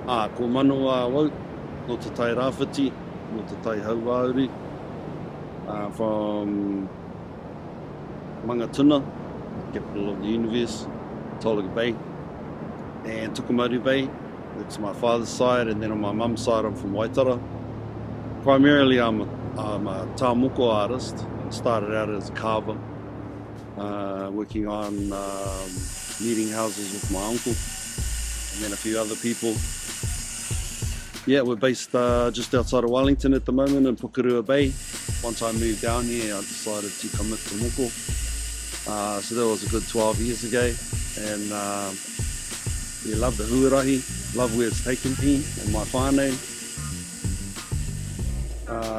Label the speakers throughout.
Speaker 1: Ko Manawa wau, no te tai rāwhiti, no te tai hauauri, from Mangatuna, capital of the universe, Tolaga Bay, and Tukumaru Bay. That's my father's side, and then on my mum's side, I'm from Waitara. Primarily, I'm a tā moko artist. I started out as a carver, working on meeting houses with my uncle, and then a few other people. Yeah, we're based just outside of Wellington at the moment in Pukerua Bay. Once I moved down here, I decided to commit to moko. So that was a good 12 years ago, and yeah, love the huarahi, love where it's taken me and my whānau.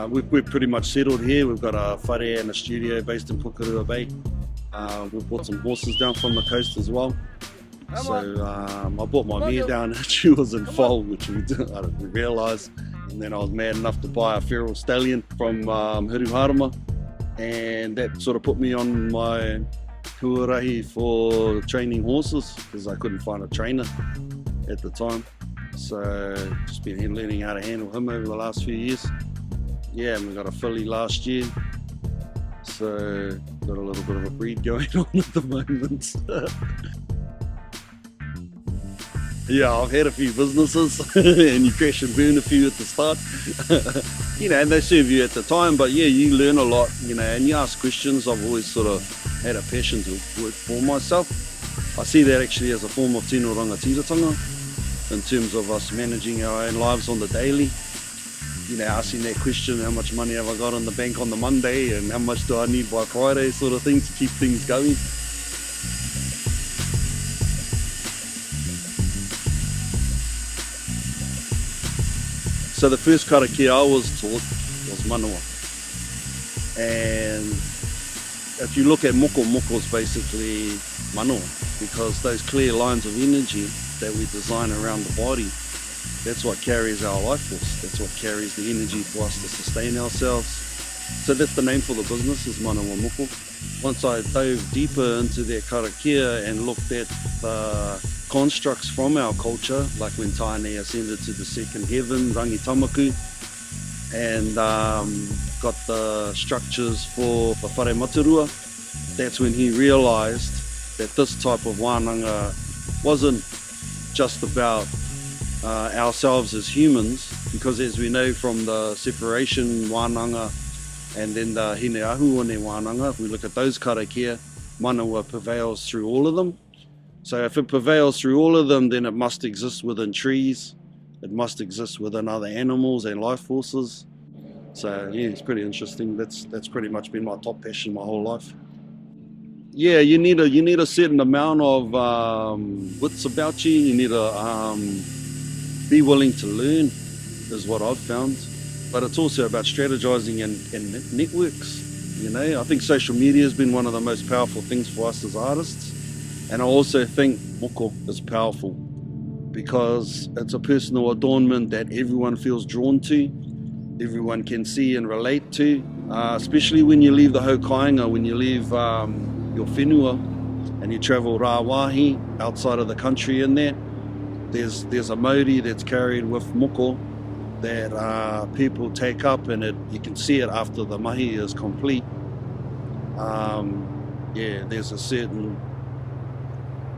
Speaker 1: We're pretty much settled here. We've got a whare and a studio based in Pukerua Bay. We've brought some horses down from the coast as well. So I brought my mare down and she was in foal, which we didn't realise. And then I was mad enough to buy a feral stallion from Hiruharama, and that sort of put me on my huarahi for training horses, because I couldn't find a trainer at the time. So just been learning how to handle him over the last few years. Yeah, and we got a filly last year, so got a little bit of a breed going on at the moment. Yeah, I've had a few businesses and you crash and burn a few at the start. You know, and they serve you at the time, but yeah, you learn a lot, you know, and you ask questions. I've always sort of had a passion to work for myself. I see that actually as a form of tino rangatiratanga in terms of us managing our own lives on the daily. You know, asking that question, how much money have I got in the bank on the Monday and how much do I need by Friday, sort of thing, to keep things going. So the first karakia I was taught was Manawa. And if you look at moko, moko is basically Manawa, because those clear lines of energy that we design around the body, that's what carries our life force. That's what carries the energy for us to sustain ourselves. So that's the name for the business, is Manawa Moko. Once I dove deeper into that karakia and looked at the constructs from our culture, like when Tainei ascended to the second heaven, Rangi Tamaku, and got the structures for the whare maturua, that's when he realised that this type of wānanga wasn't just about ourselves as humans, because as we know from the separation wānanga and then the hine ahuone wānanga, if we look at those karakia, Manawa prevails through all of them. So if it prevails through all of them, then it must exist within trees, it must exist within other animals and life forces. So yeah, it's pretty interesting. That's pretty much been my top passion my whole life. Yeah, you need a certain amount of wits about you. You need to be willing to learn, is what I've found. But it's also about strategizing and networks. You know, I think social media has been one of the most powerful things for us as artists. And I also think moko is powerful because it's a personal adornment that everyone feels drawn to, everyone can see and relate to, especially when you leave the haukainga, when you leave your whenua and you travel rāwahi outside of the country in there. There's a mauri that's carried with moko that people take up, and you can see it after the mahi is complete. Yeah, there's a certain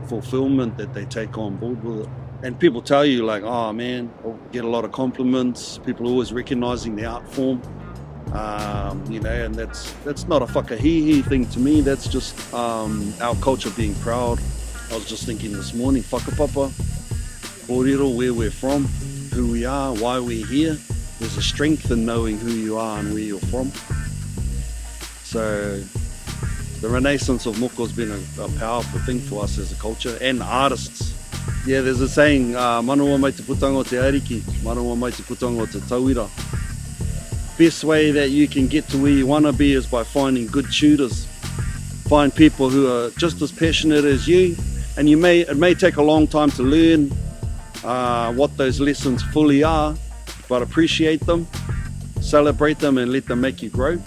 Speaker 1: fulfillment that they take on board with it. And people tell you, like, oh man, I'll get a lot of compliments. People are always recognizing the art form. You know, and that's not a whakahihi thing to me. That's just our culture being proud. I was just thinking this morning, whakapapa, kōrero, where we're from, who we are, why we're here. There's a strength in knowing who you are and where you're from. So the renaissance of moko has been a powerful thing for us as a culture and artists. Yeah, there's a saying, manawa mai te putanga o te ariki, manawa mai te putanga o te tauira. Best way that you can get to where you want to be is by finding good tutors. Find people who are just as passionate as you, and it may take a long time to learn what those lessons fully are, but appreciate them, celebrate them, and let them make you grow.